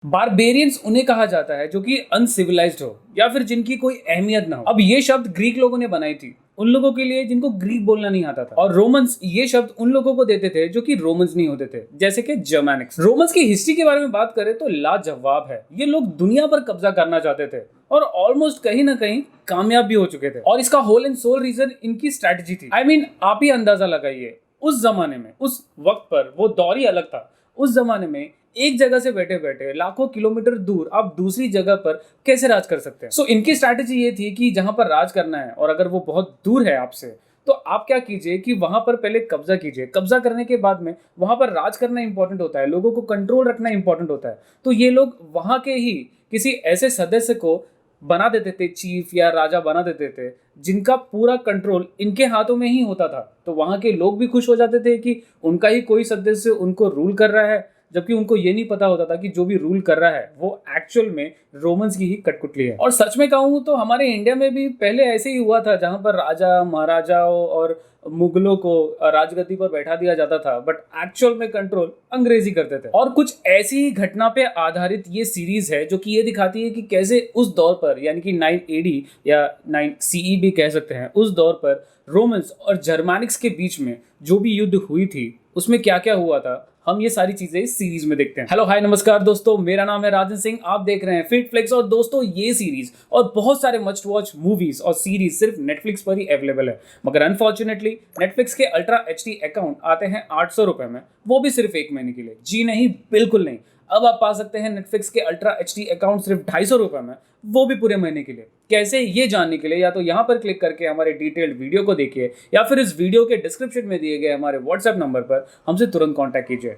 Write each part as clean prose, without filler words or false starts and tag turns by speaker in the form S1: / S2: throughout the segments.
S1: Barbarians उन्हें कहा जाता है जो कि अनसिविलाइज्ड हो या फिर जिनकी कोई अहमियत ना हो। अब ये शब्द ग्रीक लोगों ने बनाई थी उन लोगों के लिए जिनको ग्रीक बोलना नहीं आता था, और रोमन्स ये शब्द उन लोगों को देते थे जो कि रोमन्स नहीं होते थे, जैसे कि जर्मैनिक्स। रोमन्स की हिस्ट्री के बारे में बात करें तो लाजवाब है। ये लोग दुनिया पर कब्जा करना चाहते थे और ऑलमोस्ट कहीं ना कहीं कामयाब भी हो चुके थे, और इसका होल एंड सोल रीजन इनकी स्ट्रैटेजी थी। आई मीन आप ही अंदाजा लगाइए, उस जमाने में, उस वक्त पर वो दौर ही अलग था। उस जमाने में एक जगह से बैठे बैठे लाखों किलोमीटर दूर आप दूसरी जगह पर कैसे राज कर सकते हैं। सो इनकी स्ट्रैटेजी ये थी कि जहां पर राज करना है और अगर वो बहुत दूर है आपसे, तो आप क्या कीजिए कि वहां पर पहले कब्जा कीजिए। कब्जा करने के बाद में वहां पर राज करना इंपॉर्टेंट होता है, लोगों को कंट्रोल रखना इंपॉर्टेंट होता है। तो ये लोग वहां के ही किसी ऐसे सदस्य को बना देते थे, चीफ या राजा बना देते थे, जिनका पूरा कंट्रोल इनके हाथों में ही होता था। तो वहां के लोग भी खुश हो जाते थे कि उनका ही कोई सदस्य उनको रूल कर रहा है, जबकि उनको ये नहीं पता होता था कि जो भी रूल कर रहा है वो एक्चुअल में रोमन्स की ही कठपुतली है। और सच में कहूँ तो हमारे इंडिया में भी पहले ऐसे ही हुआ था, जहां पर राजा महाराजाओं और मुगलों को राजगद्दी पर बैठा दिया जाता था, बट एक्चुअल में कंट्रोल अंग्रेजी करते थे। और कुछ ऐसी ही घटना पे आधारित ये सीरीज है जो कि ये दिखाती है कि कैसे उस दौर पर, यानी कि 9 AD या 9 CE भी कह सकते हैं, उस दौर पर रोमन्स और जर्मैनिक्स के बीच में जो भी युद्ध हुई थी उसमें क्या क्या हुआ था, हम ये सारी चीजें इस सीरीज में देखते हैं। हेलो हाय नमस्कार दोस्तों, मेरा नाम है राजन सिंह, आप देख रहे हैं फिट फ्लिक्स। और दोस्तों ये सीरीज और बहुत सारे मस्ट वॉच मूवीज और सीरीज सिर्फ नेटफ्लिक्स पर ही अवेलेबल है, मगर अनफॉर्चुनेटली नेटफ्लिक्स के अल्ट्रा HD अकाउंट आते हैं 800 रुपए में, वो भी सिर्फ 1 महीने के लिए। जी नहीं, बिल्कुल नहीं। अब आप पा सकते हैं नेटफ्लिक्स के अल्ट्रा HD अकाउंट सिर्फ 250 रुपए में, वो भी पूरे महीने के लिए। कैसे, ये जानने के लिए या तो यहाँ पर क्लिक करके हमारे डिटेल्ड वीडियो को देखिए, या फिर इस वीडियो के डिस्क्रिप्शन में दिए गए हमारे व्हाट्सएप नंबर पर हमसे तुरंत कॉन्टैक्ट कीजिए।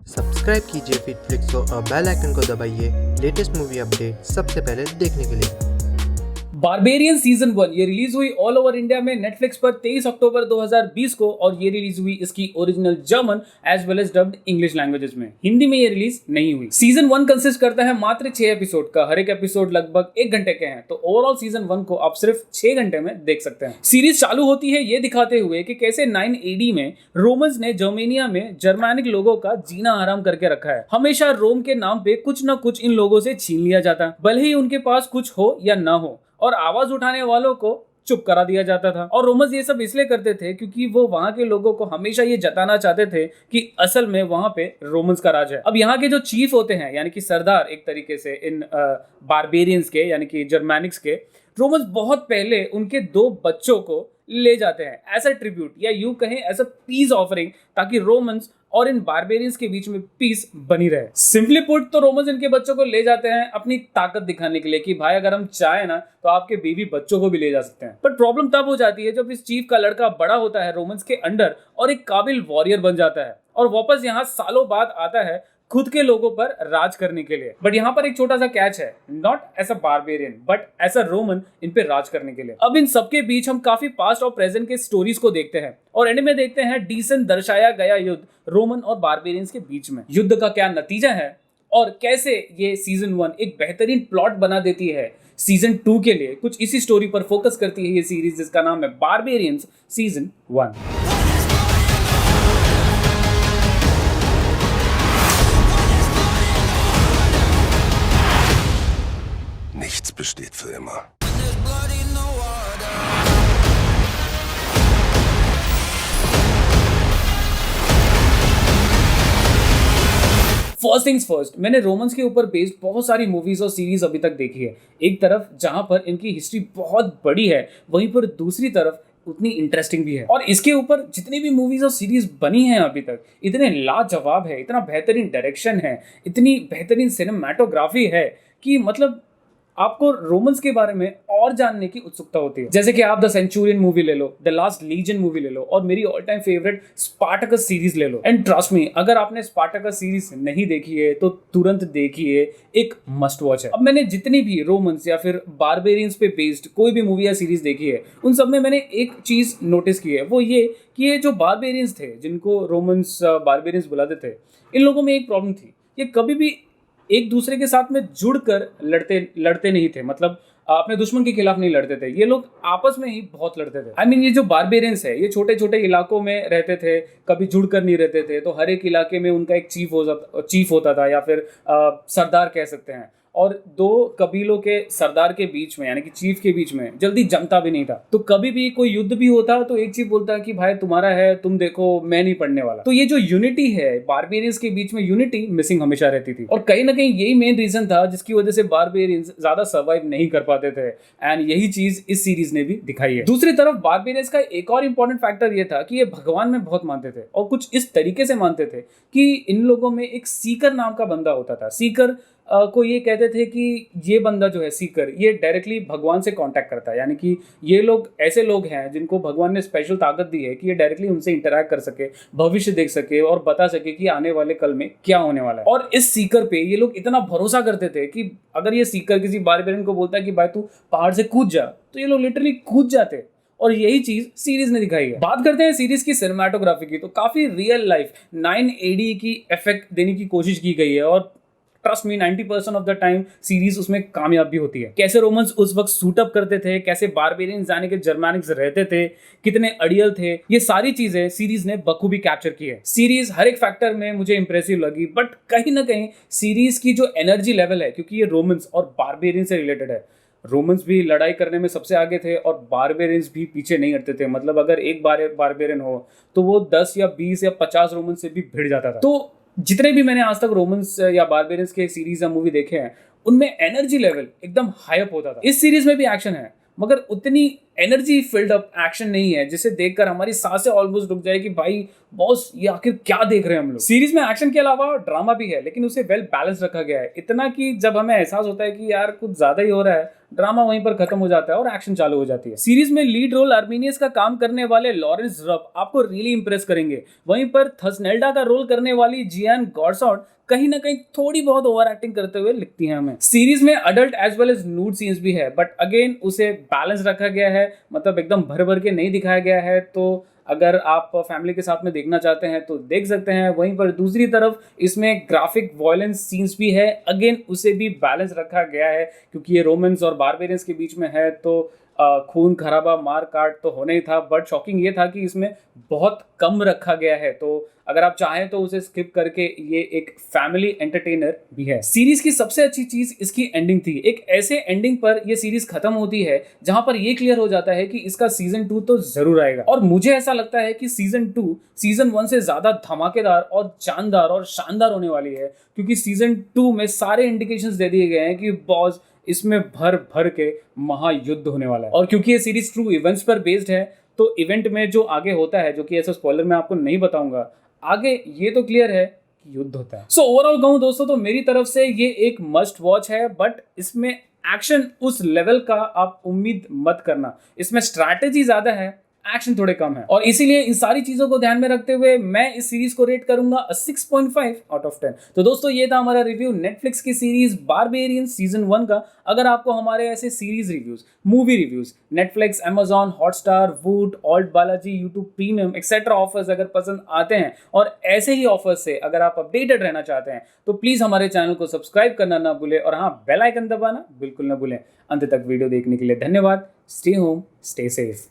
S2: सब्सक्राइब कीजिए फिटफ्लिक्स को और बेल आइकन को दबाइए लेटेस्ट मूवी अपडेट सबसे पहले देखने के लिए।
S1: बारबेरियन सीजन 1 ये रिलीज हुई ऑल ओवर इंडिया में नेटफ्लिक्स पर 23 अक्टूबर 2020 को, और ये रिलीज हुई इसकी original German as well as dubbed English languages में। हिंदी में ये रिलीज नहीं हुई। सीजन 1 कंसिस्ट करता है मात्र 6 एपिसोड का, हर एक एपिसोड लगभग 1 घंटे के हैं, तो ओवरऑल सीजन 1 को आप सिर्फ 6 घंटे में देख सकते हैं। सीरीज चालू होती है ये दिखाते हुए कि कैसे 9 AD में रोमन्स ने जर्मेनिया में जर्मैनिक लोगों का जीना हराम करके रखा है। हमेशा रोम के नाम पे कुछ ना कुछ इन लोगों से छीन लिया जाता, भले ही उनके पास कुछ हो या ना हो, और आवाज उठाने वालों को चुप करा दिया जाता था। और रोमन्स ये सब इसलिए करते थे क्योंकि वो वहां के लोगों को हमेशा ये जताना चाहते थे कि असल में वहां पे रोमन्स का राज है। अब यहाँ के जो चीफ होते हैं, यानी कि सरदार एक तरीके से इन बारबेरियंस के, यानी कि जर्मैनिक्स के, रोमन्स बहुत पहले उनके 2 बच्चों को ले जाते हैं एज अ ट्रिब्यूट, या यूं कहें एज अ पीस ऑफरिंग, ताकि रोमन्स और इन बारबेरियंस के बीच में पीस बनी रहे। सिंपली पुट तो रोमन्स इनके बच्चों को ले जाते हैं अपनी ताकत दिखाने के लिए कि भाई अगर हम चाहे ना तो आपके बीवी बच्चों को भी ले जा सकते हैं। बट प्रॉब्लम तब हो जाती है जब इस चीफ का लड़का बड़ा होता है रोमन्स के अंडर और एक काबिल वॉरियर बन जाता है, और वापस यहाँ सालों बाद आता है खुद के लोगों पर राज करने के लिए। बट यहाँ पर एक छोटा सा कैच है, not as a barbarian but as a Roman इन पे राज करने के लिए। अब इन सबके बीच हम काफी पास्ट और प्रेजेंट के स्टोरीज को देखते हैं, और एंड में देखते हैं डिसेंट दर्शाया गया युद्ध रोमन और बारबेरियंस के बीच में। युद्ध का क्या नतीजा है और कैसे ये सीजन 1 एक बेहतरीन प्लॉट बना देती है सीजन 2 के लिए, कुछ इसी स्टोरी पर फोकस करती है ये सीरीज, जिसका नाम है barbarians season 1।
S3: Nichts besteht für immer.
S1: First things first, मैंने रोमन्स के ऊपर बेस्ड बहुत सारी मूवीज और सीरीज अभी तक देखी है। एक तरफ जहां पर इनकी हिस्ट्री बहुत बड़ी है, वहीं पर दूसरी तरफ उतनी इंटरेस्टिंग भी है। और इसके ऊपर जितनी भी मूवीज और सीरीज बनी हैं अभी तक, इतने लाजवाब है, इतना बेहतरीन डायरेक्शन है, इतनी बेहतरीन सिनेमैटोग्राफी है कि मतलब आपको रोमन्स के बारे में और जानने की उत्सुकता होती है। जैसे कि आप द सेंचुरियन मूवी ले लो, द लास्ट लीजन मूवी ले लो, और मेरी all time favourite Spartacus series ले लो। एंड ट्रस्ट मी, अगर आपने स्पार्टकस सीरीज नहीं देखी है तो तुरंत देखिए, एक मस्ट वॉच है। अब मैंने जितनी भी रोमन्स या फिर बारबेरियंस पे बेस्ड कोई भी मूवी या सीरीज देखी है, उन सब में मैंने एक चीज नोटिस की है, वो ये कि ये जो बारबेरियंस थे, जिनको रोमन्स बारबेरियंस बुलाते थे, इन लोगों में एक प्रॉब्लम थी, ये कभी भी एक दूसरे के साथ में जुड़कर लड़ते नहीं थे। मतलब अपने दुश्मन के खिलाफ नहीं लड़ते थे, ये लोग आपस में ही बहुत लड़ते थे। आई मीन ये जो बारबेरियंस है ये छोटे छोटे इलाकों में रहते थे, कभी जुड़ कर नहीं रहते थे, तो हर एक इलाके में उनका एक चीफ होता था या फिर सरदार कह सकते हैं। और दो कबीलों के सरदार के बीच में यानी कि चीफ के बीच में जल्दी जमता भी नहीं था, तो कभी भी कोई युद्ध भी होता तो एक चीफ बोलता कि भाई तुम्हारा है, तुम देखो, मैं नहीं पढ़ने वाला। तो ये जो यूनिटी है बारबेरियंस के बीच में, यूनिटी मिसिंग हमेशा रहती थी और कहीं ना कहीं यही मेन रीजन था जिसकी वजह से बारबेरियंस ज्यादा सर्वाइव नहीं कर पाते थे। एंड यही चीज इस सीरीज ने भी दिखाई है। दूसरी तरफ बारबेरियंस का एक और इंपॉर्टेंट फैक्टर ये था कि ये भगवान में बहुत मानते थे और कुछ इस तरीके से मानते थे कि इन लोगों में एक सीकर नाम का बंदा होता था। सीकर को ये कहते थे कि ये बंदा जो है सीकर, ये डायरेक्टली भगवान से कांटेक्ट करता है, यानी कि ये लोग ऐसे लोग हैं जिनको भगवान ने स्पेशल ताकत दी है कि ये डायरेक्टली उनसे इंटरैक्ट कर सके, भविष्य देख सके और बता सके कि आने वाले कल में क्या होने वाला है। और इस सीकर पे ये लोग इतना भरोसा करते थे कि अगर ये सीकर किसी बारबेरियन को बोलता है कि भाई तू पहाड़ से कूद जा, तो ये लोग लिटरली कूद जाते। और यही चीज सीरीज ने दिखाई है। बात करते हैं सीरीज की सिनेमेटोग्राफी की, तो काफी रियल लाइफ 9 AD की इफेक्ट देने की कोशिश की गई है और trust me 90% of the time series उसमें कामयाब भी होती है। कैसे रोमन्स उस वक्त सूट अप करते थे, कैसे बारबेरियंस जाने के जर्मैनिक्स रहते थे, कितने अड़ियल थे, ये सारी चीजें सीरीज ने बखूबी कैप्चर की है। सीरीज हर एक फैक्टर में मुझे इंप्रेसिव लगी, बट कहीं ना कहीं सीरीज की जो एनर्जी लेवल है, क्योंकि ये रोमन्स और बारबेरियन से रिलेटेड है, रोमन्स भी लड़ाई करने में सबसे आगे थे और बारबेरियंस भी पीछे नहीं हटते थे। मतलब अगर एक बारबेरियन हो तो वो 10 या 20 या 50 रोमन से भी भिड़ जाता था। तो जितने भी मैंने आज तक रोमन्स या बारबेरियंस के सीरीज या मूवी देखे हैं, उनमें एनर्जी लेवल एकदम हाई अप होता था। इस सीरीज में भी एक्शन है, मगर उतनी एनर्जी फिल्ड अप एक्शन नहीं है जिसे देखकर हमारी सांसें ऑलमोस्ट रुक जाए कि भाई बॉस ये आखिर क्या देख रहे हैं हम लोग। सीरीज में एक्शन के अलावा ड्रामा भी है, लेकिन उसे वेल बैलेंस रखा गया है, इतना कि जब हमें एहसास होता है कि यार कुछ ज्यादा ही हो रहा है, ड्रामा वहीं पर खत्म हो जाता है और एक्शन चालू हो जाती है। सीरीज में लीड रोल आर्मीनियस का काम करने वाले लॉरेंस रफ आपको रियली इंप्रेस करेंगे। वहीं पर थसनेल्डा का रोल करने वाली जियान गॉडसॉट कहीं ना कहीं थोड़ी बहुत ओवर एक्टिंग करते हुए लिखती हैं हमें। सीरीज में adult as well as nude scenes भी है, बट अगेन उसे बैलेंस रखा गया है, मतलब एकदम भर भर के नहीं दिखाया गया है। तो अगर आप फैमिली के साथ में देखना चाहते हैं तो देख सकते हैं। वहीं पर दूसरी तरफ इसमें ग्राफिक वायलेंस सीन्स भी है, अगेन उसे भी बैलेंस रखा गया है, क्योंकि ये रोमन्स और बारबेरियंस के बीच में है तो खून खराबा मार काट तो होना ही था। बट शॉकिंग ये था कि इसमें बहुत कम रखा गया है, तो अगर आप चाहें तो उसे स्किप करके ये एक फैमिली एंटरटेनर भी है। सीरीज की सबसे अच्छी चीज इसकी एंडिंग थी। एक ऐसे एंडिंग पर ये सीरीज खत्म होती है जहां पर ये क्लियर हो जाता है कि इसका सीजन 2 तो जरूर आएगा। और मुझे ऐसा लगता है कि सीजन 2 सीजन 1 से ज्यादा धमाकेदार और जानदार और शानदार होने वाली है, क्योंकि सीजन 2 में सारे इंडिकेशंस दे दिए गए हैं कि बॉस इसमें भर भर के महायुद्ध होने वाला है। और क्योंकि ये सीरीज ट्रू इवेंट्स पर बेस्ड है, तो इवेंट में जो आगे होता है, जो कि ऐसा स्पॉइलर मैं आपको नहीं बताऊंगा, आगे ये तो क्लियर है कि युद्ध होता है। सो ओवरऑल कहूं दोस्तों तो मेरी तरफ से ये एक मस्ट वॉच है, बट इसमें एक्शन उस लेवल का आप उम्मीद मत करना। इसमें स्ट्रैटेजी ज्यादा है, एक्शन थोड़े कम है, और इसीलिए इन सारी चीजों को ध्यान में रखते हुए मैं इस सीरीज को रेट करूंगा 6.5 आउट ऑफ 10। तो दोस्तों ये था हमारा रिव्यू नेटफ्लिक्स की सीरीज बारबेरियन सीजन 1 का। अगर आपको हमारे ऐसे series reviews, movie reviews, Netflix, Amazon, Hotstar, Voot, ALT Balaji, YouTube premium etcetera offers अगर पसंद आते हैं और ऐसे ही ऑफर्स से अगर आप अपडेटेड रहना चाहते हैं, तो प्लीज हमारे चैनल को सब्सक्राइब करना ना भूलें और हाँ, बेल आइकन दबाना बिल्कुल ना भूलें। अंत तक वीडियो देखने के लिए धन्यवाद। Stay home, stay safe.